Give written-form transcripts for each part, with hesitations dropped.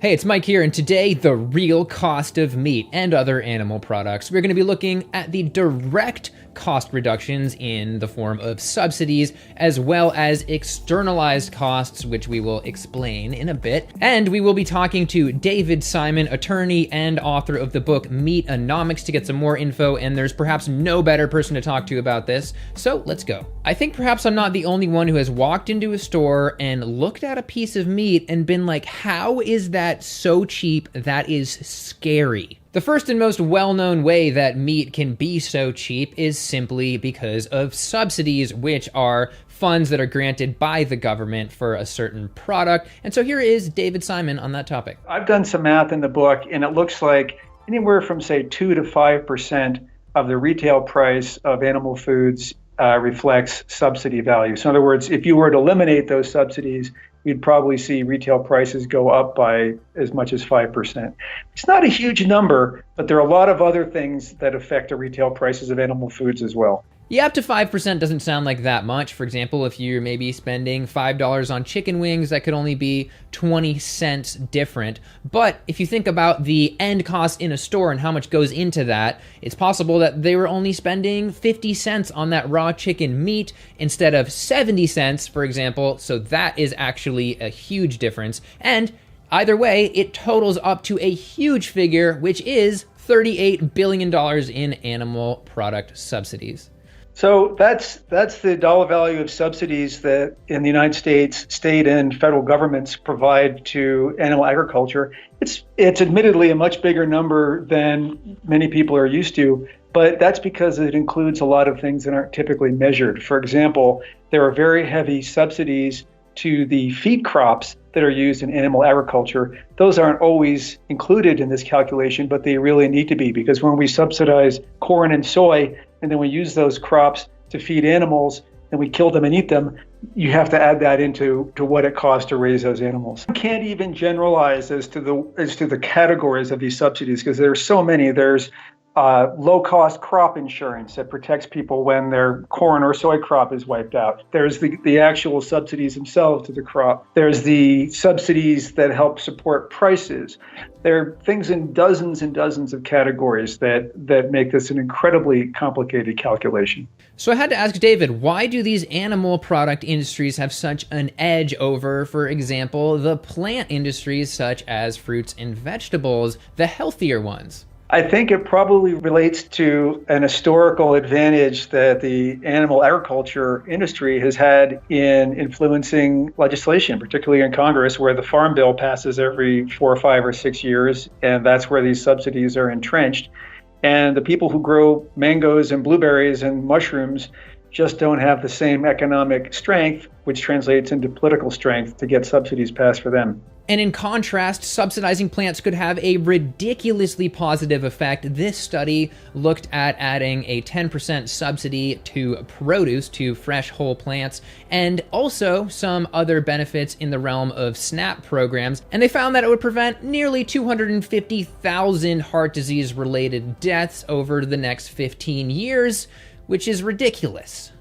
Hey, it's Mike here, and today, the real cost of meat and other animal products. We're going to be looking at the direct cost reductions in the form of subsidies, as well as externalized costs, which we will explain in a bit. And we will be talking to David Simon, attorney and author of the book Meatonomics, to get some more info, and there's perhaps no better person to talk to about this, so let's go. I think perhaps I'm not the only one who has walked into a store and looked at a piece of meat and been like, how is that so cheap? That is scary. The first and most well-known way that meat can be so cheap is simply because of subsidies, which are funds that are granted by the government for a certain product. And so here is David Simon on that topic. I've done some math in the book, and it looks like anywhere from, say, 2 to 5% of the retail price of animal foods reflects subsidy value. So in other words, if you were to eliminate those subsidies, you'd probably see retail prices go up by as much as 5%. It's not a huge number, but there are a lot of other things that affect the retail prices of animal foods as well. Yeah, up to 5% doesn't sound like that much. For example, if you're maybe spending $5 on chicken wings, that could only be 20 cents different. But if you think about the end cost in a store and how much goes into that, it's possible that they were only spending 50 cents on that raw chicken meat instead of 70 cents, for example. So that is actually a huge difference. And either way, it totals up to a huge figure, which is $38 billion in animal product subsidies. So that's the dollar value of subsidies that in the United States, state and federal governments provide to animal agriculture. It's admittedly a much bigger number than many people are used to, but that's because it includes a lot of things that aren't typically measured. For example, there are very heavy subsidies to the feed crops that are used in animal agriculture. Those aren't always included in this calculation, but they really need to be, because when we subsidize corn and soy, and then we use those crops to feed animals, and we kill them and eat them, you have to add that into what it costs to raise those animals. You can't even generalize as to the categories of these subsidies, because there are so many. There's low-cost crop insurance that protects people when their corn or soy crop is wiped out. There's the actual subsidies themselves to the crop. There's the subsidies that help support prices. There are things in dozens and dozens of categories that make this an incredibly complicated calculation. So I had to ask David, why do these animal product industries have such an edge over, for example, the plant industries such as fruits and vegetables, the healthier ones? I think it probably relates to an historical advantage that the animal agriculture industry has had in influencing legislation, particularly in Congress, where the Farm Bill passes every 4 or 5 or 6 years, and that's where these subsidies are entrenched. And the people who grow mangoes and blueberries and mushrooms just don't have the same economic strength, which translates into political strength to get subsidies passed for them. And in contrast, subsidizing plants could have a ridiculously positive effect. This study looked at adding a 10% subsidy to produce, to fresh whole plants, and also some other benefits in the realm of SNAP programs. And they found that it would prevent nearly 250,000 heart disease-related deaths over the next 15 years, which is ridiculous.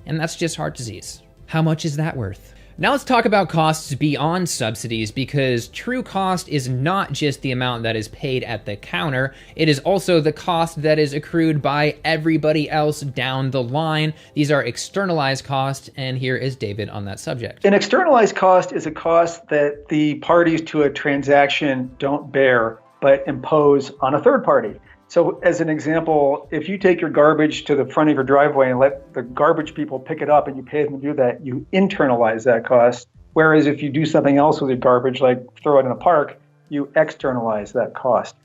And that's just heart disease. How much is that worth? Now let's talk about costs beyond subsidies, because true cost is not just the amount that is paid at the counter, it is also the cost that is accrued by everybody else down the line. These are externalized costs, and here is David on that subject. An externalized cost is a cost that the parties to a transaction don't bear, but impose on a third party. So as an example, if you take your garbage to the front of your driveway and let the garbage people pick it up and you pay them to do that, you internalize that cost. Whereas if you do something else with your garbage, like throw it in a park, you externalize that cost.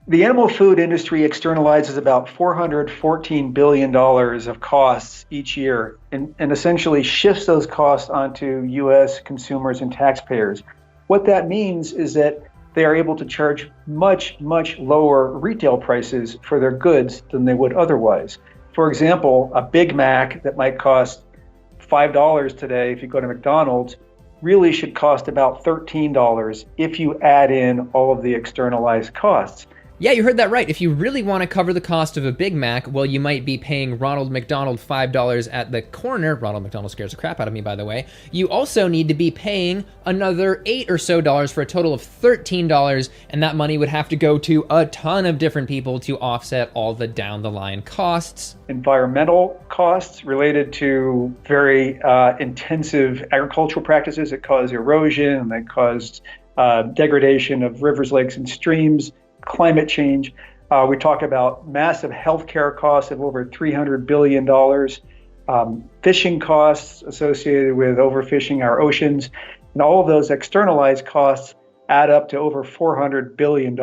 The animal food industry externalizes about $414 billion of costs each year and essentially shifts those costs onto U.S. consumers and taxpayers. What that means is that they are able to charge much, much lower retail prices for their goods than they would otherwise. For example, a Big Mac that might cost $5 today if you go to McDonald's really should cost about $13 if you add in all of the externalized costs. Yeah, you heard that right. If you really want to cover the cost of a Big Mac, well, you might be paying Ronald McDonald $5 at the corner. Ronald McDonald scares the crap out of me, by the way. You also need to be paying another $8 or so for a total of $13, and that money would have to go to a ton of different people to offset all the down-the-line costs. Environmental costs related to very intensive agricultural practices that cause erosion, that cause degradation of rivers, lakes, and streams, climate change. We talk about massive healthcare costs of over $300 billion, fishing costs associated with overfishing our oceans, and all of those externalized costs add up to over $400 billion.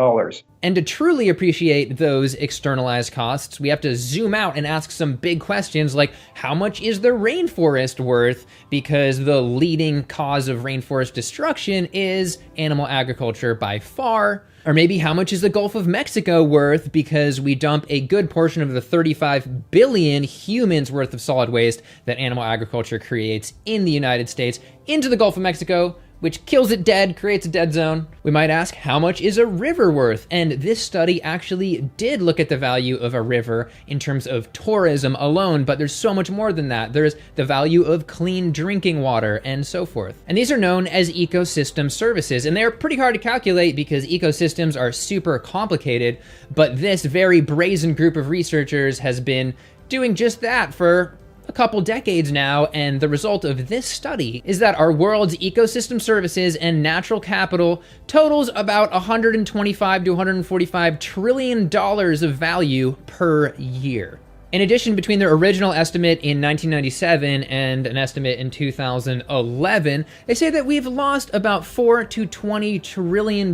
And to truly appreciate those externalized costs, we have to zoom out and ask some big questions like, how much is the rainforest worth? Because the leading cause of rainforest destruction is animal agriculture by far. Or maybe how much is the Gulf of Mexico worth? Because we dump a good portion of the 35 billion humans worth of solid waste that animal agriculture creates in the United States into the Gulf of Mexico, which kills it dead, creates a dead zone. We might ask, how much is a river worth? And this study actually did look at the value of a river in terms of tourism alone, but there's so much more than that. There's the value of clean drinking water and so forth. And these are known as ecosystem services, and they're pretty hard to calculate because ecosystems are super complicated, but this very brazen group of researchers has been doing just that for a couple decades now, and the result of this study is that our world's ecosystem services and natural capital totals about $125 to $145 trillion of value per year. In addition, between their original estimate in 1997 and an estimate in 2011, they say that we've lost about $4 to $20 trillion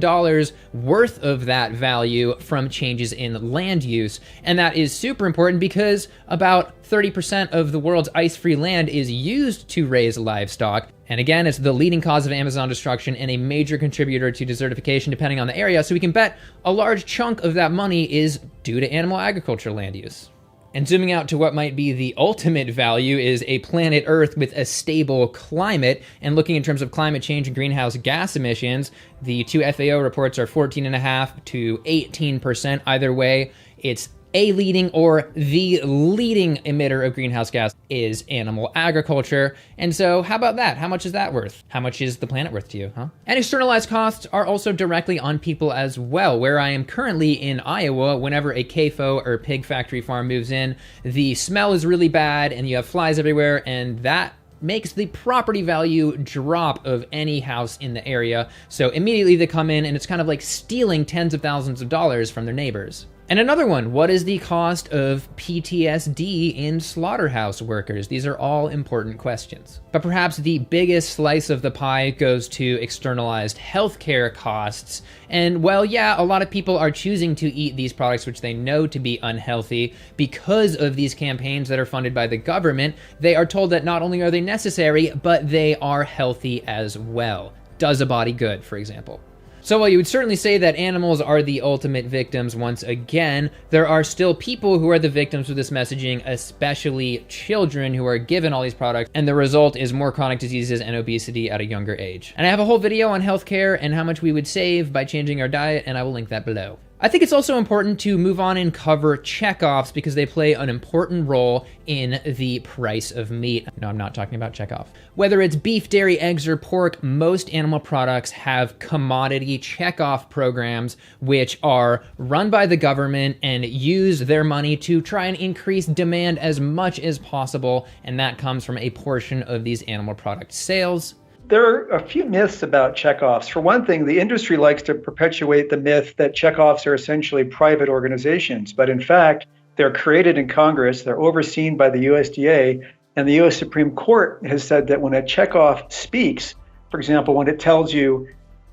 worth of that value from changes in land use. And that is super important because about 30% of the world's ice-free land is used to raise livestock. And again, it's the leading cause of Amazon destruction and a major contributor to desertification depending on the area. So we can bet a large chunk of that money is due to animal agriculture land use. And zooming out to what might be the ultimate value is a planet Earth with a stable climate. And looking in terms of climate change and greenhouse gas emissions, the two FAO reports are 14.5% to 18%. Either way, it's a leading or the leading emitter of greenhouse gas is animal agriculture. And so how about that? How much is that worth? How much is the planet worth to you, huh? And externalized costs are also directly on people as well. Where I am currently in Iowa, whenever a CAFO or pig factory farm moves in, the smell is really bad and you have flies everywhere, and that makes the property value drop of any house in the area. So immediately they come in and it's kind of like stealing tens of thousands of dollars from their neighbors. And another one, what is the cost of PTSD in slaughterhouse workers? These are all important questions. But perhaps the biggest slice of the pie goes to externalized healthcare costs. And well, yeah, a lot of people are choosing to eat these products which they know to be unhealthy because of these campaigns that are funded by the government. They are told that not only are they necessary, but they are healthy as well. Does a body good, for example. So while you would certainly say that animals are the ultimate victims once again, there are still people who are the victims of this messaging, especially children who are given all these products, and the result is more chronic diseases and obesity at a younger age. And I have a whole video on healthcare and how much we would save by changing our diet, and I will link that below. I think it's also important to move on and cover checkoffs because they play an important role in the price of meat. No, I'm not talking about checkoff. Whether it's beef, dairy, eggs, or pork, most animal products have commodity checkoff programs which are run by the government and use their money to try and increase demand as much as possible, and that comes from a portion of these animal product sales. There are a few myths about checkoffs. For one thing, the industry likes to perpetuate the myth that checkoffs are essentially private organizations. But in fact, they're created in Congress, they're overseen by the USDA, and the US Supreme Court has said that when a checkoff speaks, for example, when it tells you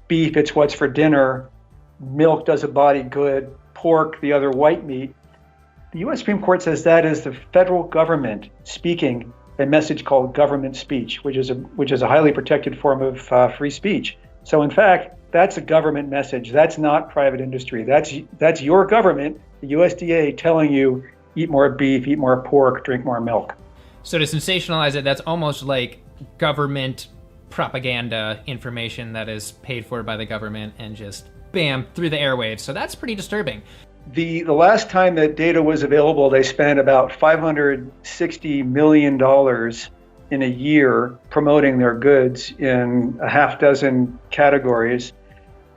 beef, it's what's for dinner, milk does a body good, pork, the other white meat, the US Supreme Court says that is the federal government speaking a message called government speech, which is a highly protected form of free speech. So in fact, that's a government message. That's not private industry. That's your government, the USDA, telling you eat more beef, eat more pork, drink more milk. So to sensationalize it, that's almost like government propaganda information that is paid for by the government and just bam, through the airwaves. So that's pretty disturbing. The last time that data was available, they spent about $560 million in a year promoting their goods in a half dozen categories.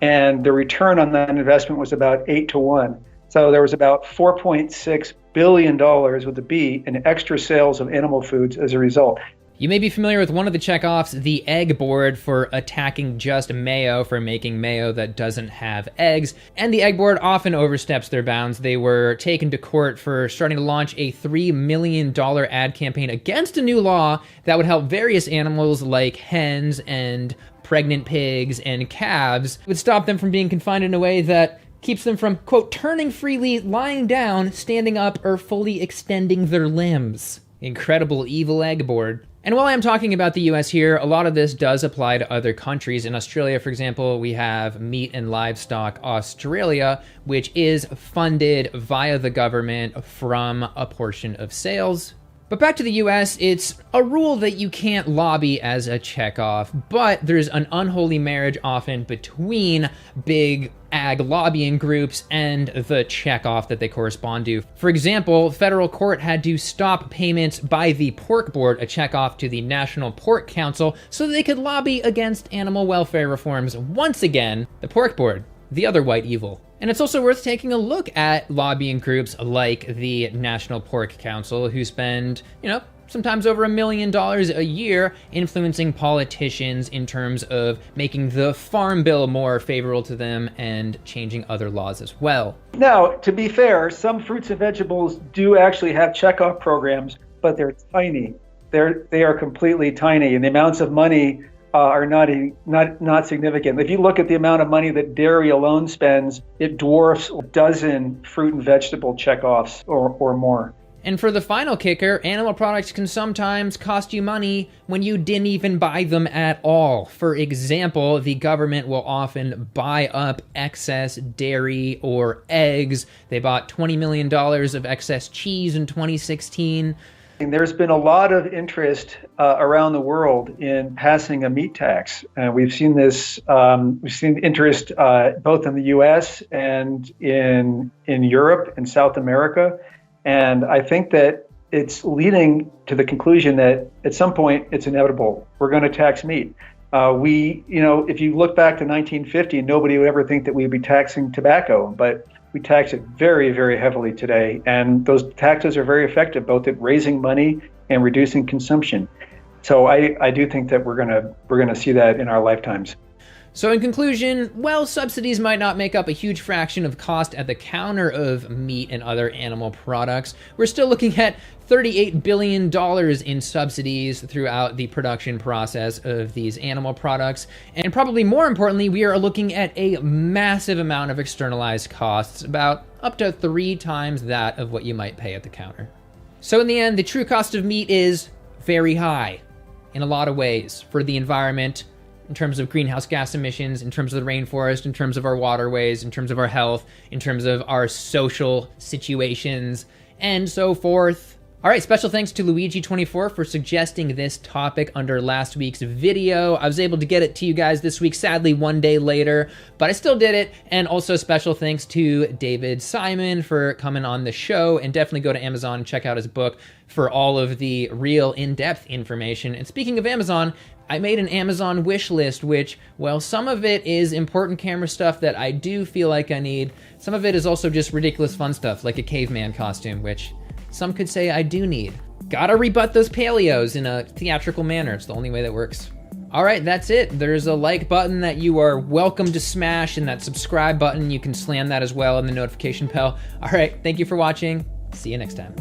And the return on that investment was about 8-1. So there was about $4.6 billion with a B in extra sales of animal foods as a result. You may be familiar with one of the checkoffs, the egg board, for attacking just mayo, for making mayo that doesn't have eggs. And the egg board often oversteps their bounds. They were taken to court for starting to launch a $3 million ad campaign against a new law that would help various animals like hens and pregnant pigs and calves. It would stop them from being confined in a way that keeps them from, quote, turning freely, lying down, standing up, or fully extending their limbs. Incredible evil egg board. And while I'm talking about the US here, a lot of this does apply to other countries. In Australia, for example, we have Meat and Livestock Australia, which is funded via the government from a portion of sales. But back to the US, it's a rule that you can't lobby as a checkoff, but there's an unholy marriage often between big ag lobbying groups and the checkoff that they correspond to. For example, federal court had to stop payments by the Pork Board, a checkoff to the National Pork Council, so they could lobby against animal welfare reforms. Once again, the Pork Board, the other white evil. And it's also worth taking a look at lobbying groups like the National Pork Council, who spend, sometimes over $1 million a year influencing politicians in terms of making the farm bill more favorable to them and changing other laws as well. Now, to be fair, some fruits and vegetables do actually have checkoff programs, but they're tiny. They are completely tiny, and the amounts of money are not significant. If you look at the amount of money that dairy alone spends, it dwarfs a dozen fruit and vegetable checkoffs or more. And for the final kicker, animal products can sometimes cost you money when you didn't even buy them at all. For example, the government will often buy up excess dairy or eggs. They bought $20 million of excess cheese in 2016. There's been a lot of interest around the world in passing a meat tax. We've seen this. We've seen interest both in the U.S. and in Europe and South America, and I think that it's leading to the conclusion that at some point it's inevitable. We're going to tax meat. If you look back to 1950, nobody would ever think that we'd be taxing tobacco, but we tax it very, very heavily today, and those taxes are very effective, both at raising money and reducing consumption. So I do think that we're gonna see that in our lifetimes. So in conclusion, while subsidies might not make up a huge fraction of cost at the counter of meat and other animal products, we're still looking at $38 billion in subsidies throughout the production process of these animal products. And probably more importantly, we are looking at a massive amount of externalized costs, about up to 3 times that of what you might pay at the counter. So in the end, the true cost of meat is very high in a lot of ways for the environment, in terms of greenhouse gas emissions, in terms of the rainforest, in terms of our waterways, in terms of our health, in terms of our social situations, and so forth. All right, special thanks to Luigi24 for suggesting this topic under last week's video. I was able to get it to you guys this week, sadly 1 day later, but I still did it. And also special thanks to David Simon for coming on the show, and definitely go to Amazon and check out his book for all of the real in-depth information. And speaking of Amazon, I made an Amazon wish list, which, well, some of it is important camera stuff that I do feel like I need. Some of it is also just ridiculous fun stuff, like a caveman costume, which some could say I do need. Gotta rebut those paleos in a theatrical manner. It's the only way that works. All right, that's it. There's a like button that you are welcome to smash, and that subscribe button, you can slam that as well, and the notification bell. All right, thank you for watching. See you next time.